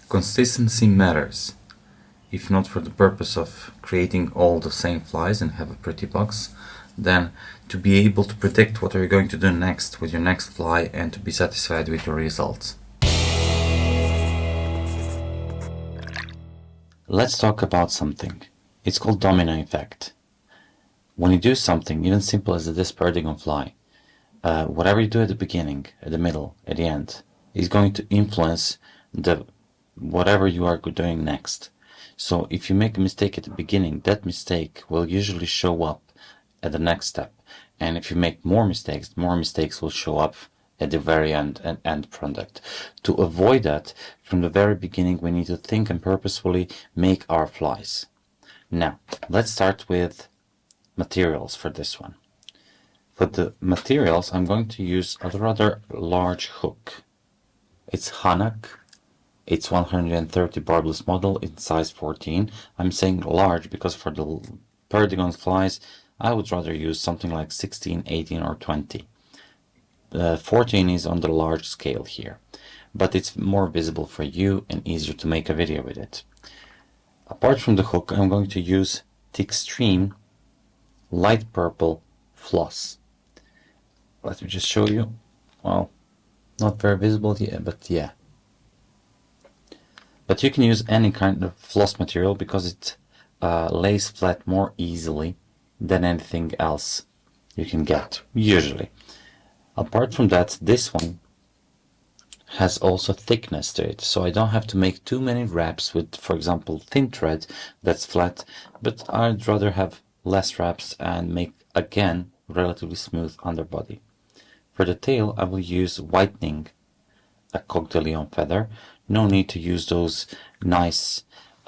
Consistency matters, if not for the purpose of creating all the same flies and have a pretty box, then to be able to predict what you're going to do next with your next fly and to be satisfied with your results. Let's talk about something. It's called domino effect. When you do something even simple as this Perdigon fly, whatever you do at the beginning, at the middle, at the end, is going to influence whatever you are doing next. So if you make a mistake at the beginning, that mistake will usually show up at the next step. And if you make more mistakes will show up at the very end product. To avoid that, from the very beginning, we need to think and purposefully make our flies. Now, let's start with materials for this one. For the materials, I'm going to use a rather large hook. It's Hanak. It's 130 barbless model in size 14. I'm saying large because for the Perdigon flies, I would rather use something like 16, 18 or 20. 14 is on the large scale here, but it's more visible for you and easier to make a video with it. Apart from the hook, I'm going to use the extreme light purple floss. Let me just show you. Well, not very visible yet, but yeah. But you can use any kind of floss material because it lays flat more easily than anything else you can get, usually. Apart from that, this one has also thickness to it, so I don't have to make too many wraps with, for example, thin thread that's flat, but I'd rather have less wraps and make, again, relatively smooth underbody. For the tail, I will use whitening, a Coq de Leon feather. No need to use those nice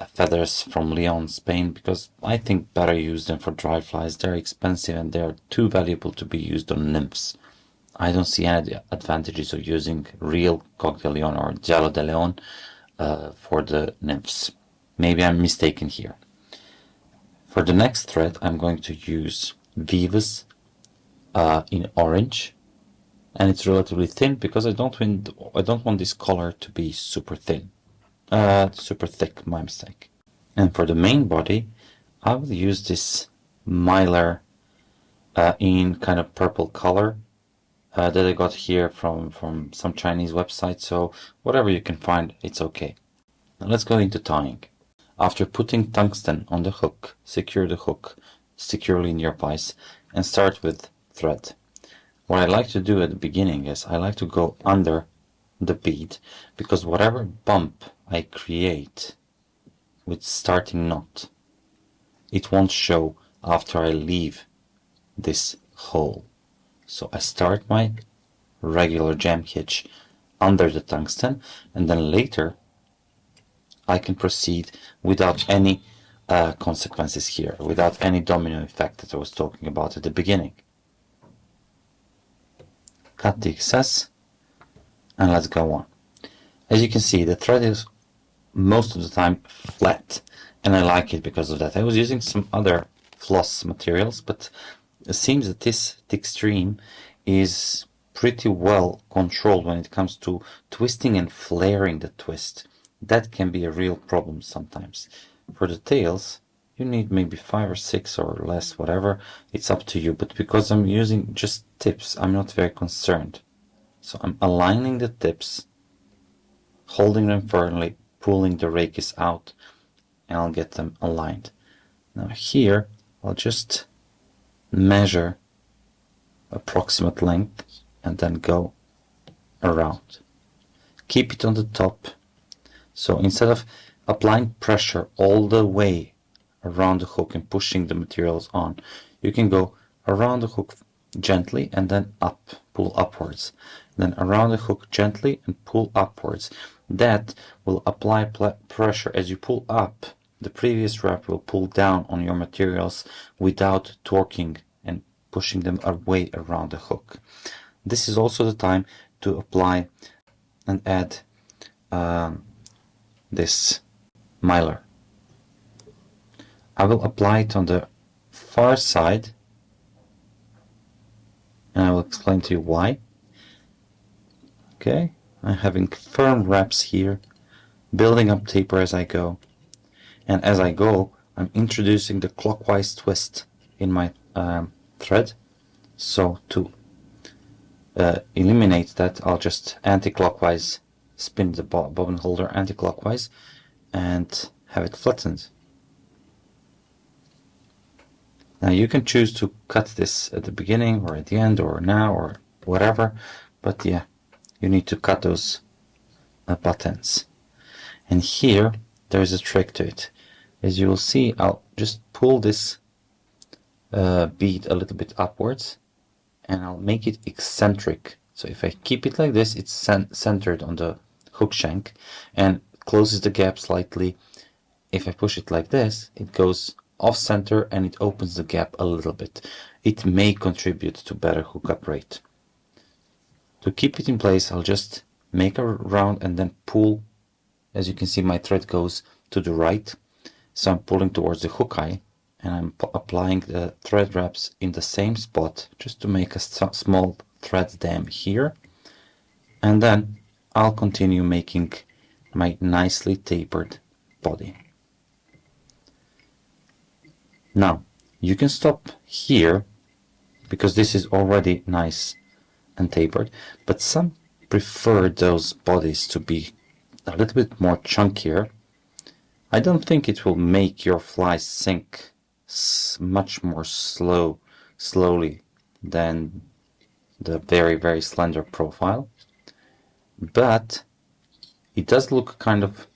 feathers from Leon, Spain, because I think better use them for dry flies. They're expensive and they're too valuable to be used on nymphs. I don't see any advantages of using real Coq de Leon or Giallo de Leon for the nymphs. Maybe I'm mistaken here. For the next thread, I'm going to use Vivas in orange, and it's relatively thin because I don't want this color to be super thin, super thick. My mistake. And for the main body, I will use this mylar in kind of purple color. That I got here from some Chinese website, so whatever you can find, it's okay. Now let's go into tying. After putting tungsten on the hook, secure the hook securely in your vise and start with thread. What I like to do at the beginning is I like to go under the bead, because whatever bump I create with starting knot, it won't show after I leave this hole. So I start my regular jam hitch under the tungsten, and then later I can proceed without any consequences here, without any domino effect that I was talking about at the beginning. Cut the excess and let's go on. As you can see, the thread is most of the time flat, and I like it because of that. I was using some other floss materials, but it seems that this extreme is pretty well controlled when it comes to twisting and flaring the twist. That can be a real problem sometimes. For the tails, you need maybe 5 or 6 or less, whatever. It's up to you, but because I'm using just tips, I'm not very concerned. So I'm aligning the tips, holding them firmly, pulling the rakis out, and I'll get them aligned. Now here, I'll just measure approximate length and then go around. Keep it on the top. So instead of applying pressure all the way around the hook and pushing the materials on, you can go around the hook gently and then up, pull upwards. Then around the hook gently and pull upwards. That will apply pressure. As you pull up, the previous wrap will pull down on your materials without torquing and pushing them away around the hook. This is also the time to apply and add this mylar. I will apply it on the far side, and I will explain to you why. Okay, I'm having firm wraps here, building up taper as I go. And as I go, I'm introducing the clockwise twist in my thread. So to eliminate that, I'll just anti-clockwise spin the bobbin holder anti-clockwise and have it flattened. Now you can choose to cut this at the beginning or at the end or now or whatever, but yeah, you need to cut those buttons. And here there's a trick to it. As you will see, I'll just pull this bead a little bit upwards and I'll make it eccentric. So if I keep it like this, it's centered on the hook shank and closes the gap slightly. If I push it like this, it goes off center and it opens the gap a little bit. It may contribute to better hookup rate. To keep it in place, I'll just make a round and then pull. As you can see, my thread goes to the right, so I'm pulling towards the hook eye and I'm applying the thread wraps in the same spot just to make a small thread dam here, and then I'll continue making my nicely tapered body. Now you can stop here because this is already nice and tapered, but some prefer those bodies to be a little bit more chunkier. I don't think it will make your fly sink much more slowly than the very slender profile, but it does look kind of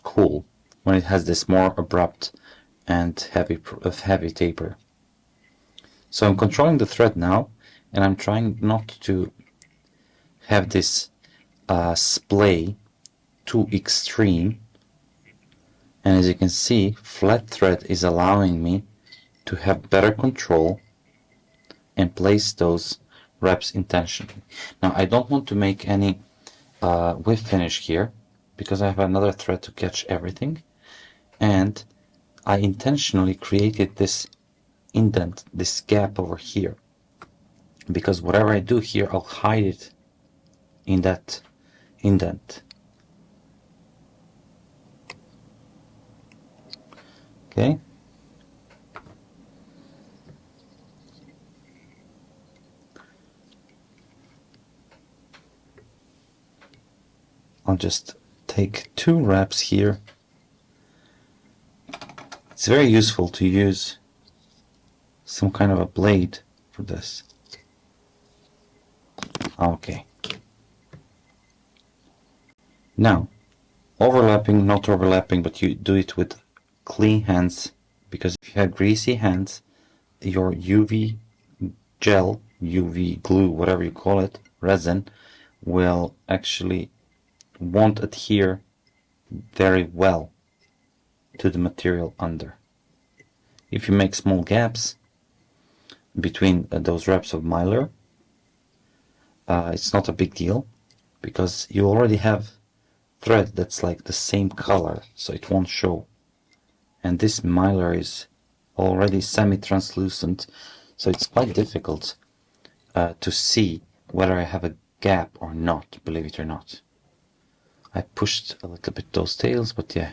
cool when it has this more abrupt and heavy taper. So I'm controlling the thread now, and I'm trying not to have this splay too extreme. And as you can see, flat thread is allowing me to have better control and place those wraps intentionally. Now I don't want to make any whip finish here because I have another thread to catch everything, and I intentionally created this indent, this gap over here, because whatever I do here, I'll hide it in that indent. Okay. I'll just take 2 wraps here. It's very useful to use some kind of a blade for this. Okay. Now, overlapping, not overlapping, but you do it with clean hands, because if you have greasy hands, your UV gel, UV glue, whatever you call it, resin, will actually won't adhere very well to the material under. If you make small gaps between those wraps of mylar, it's not a big deal because you already have thread that's like the same color, so it won't show. And this mylar is already semi-translucent, so it's quite difficult to see whether I have a gap or not, believe it or not. I pushed a little bit those tails, but yeah,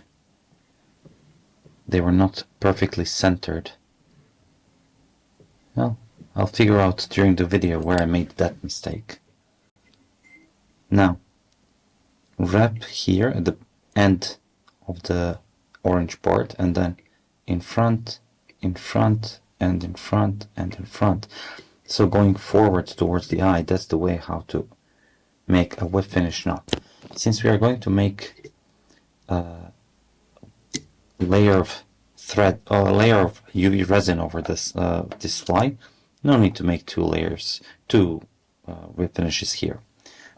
they were not perfectly centered. Well, I'll figure out during the video where I made that mistake. Now, wrap here at the end of the orange part, and then in front, and in front, and in front. So going forward towards the eye, that's the way how to make a whip finish knot. Since we are going to make a layer of thread, a layer of UV resin over this this fly, no need to make 2 layers, 2 whip finishes here.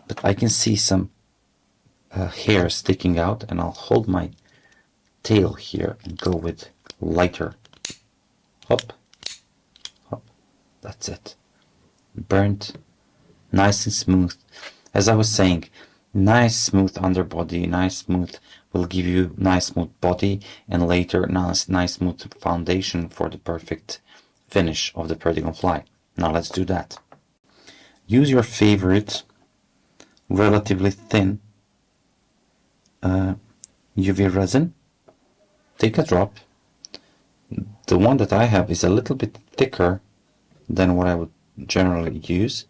But I can see some hair sticking out, and I'll hold my tail here and go with lighter. Hop, hop, that's it. Burnt, nice and smooth. As I was saying, nice smooth underbody, nice smooth will give you nice smooth body, and later nice smooth foundation for the perfect finish of the Perdigon fly. Now let's do that. Use your favorite relatively thin UV resin. Take a drop. The one that I have is a little bit thicker than what I would generally use.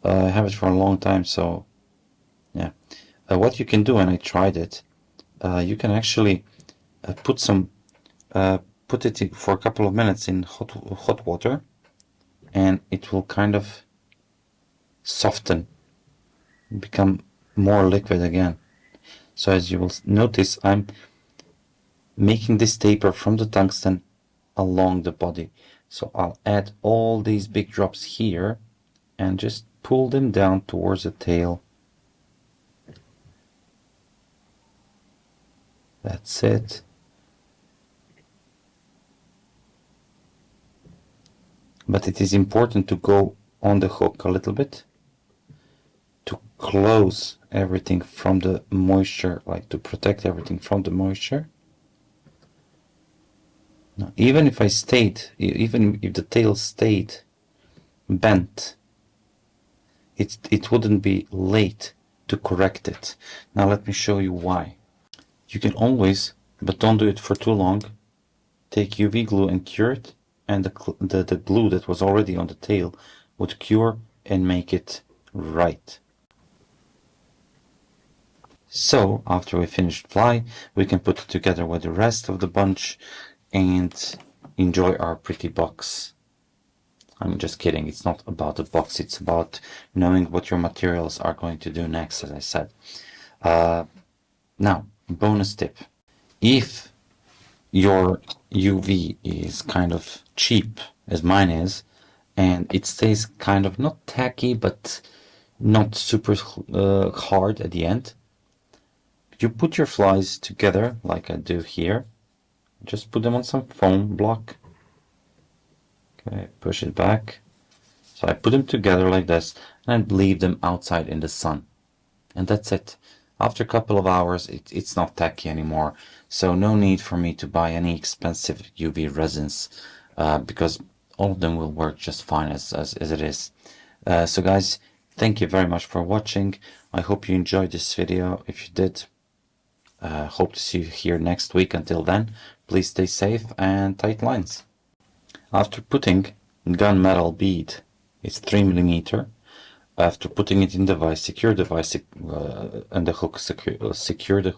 I have it for a long time, so yeah. What you can do, and I tried it, you can actually put some, put it for a couple of minutes in hot water, and it will kind of soften, become more liquid again. So as you will notice, I'm making this taper from the tungsten along the body. So I'll add all these big drops here and just pull them down towards the tail. That's it. But it is important to go on the hook a little bit to close everything from the moisture, like to protect everything from the moisture. Now, even if even if the tail stayed bent, it wouldn't be late to correct it. Now let me show you why. You can always, but don't do it for too long, take UV glue and cure it, and the glue that was already on the tail would cure and make it right. So after we finished fly, we can put it together with the rest of the bunch and enjoy our pretty box. I'm just kidding, it's not about the box, it's about knowing what your materials are going to do next, as I said. Now, bonus tip. If your UV is kind of cheap, as mine is, and it stays kind of not tacky, but not super hard at the end, you put your flies together, like I do here. Just put them on some foam block. Okay, push it back. So I put them together like this, and leave them outside in the sun. And that's it. After a couple of hours, it's not tacky anymore. So no need for me to buy any expensive UV resins, because all of them will work just fine as it is. So guys, thank you very much for watching. I hope you enjoyed this video. If you did, hope to see you here next week. Until then, please stay safe and tight lines. After putting gunmetal bead, it's 3mm. After putting it in the vise, secure the vise and the hook, secure the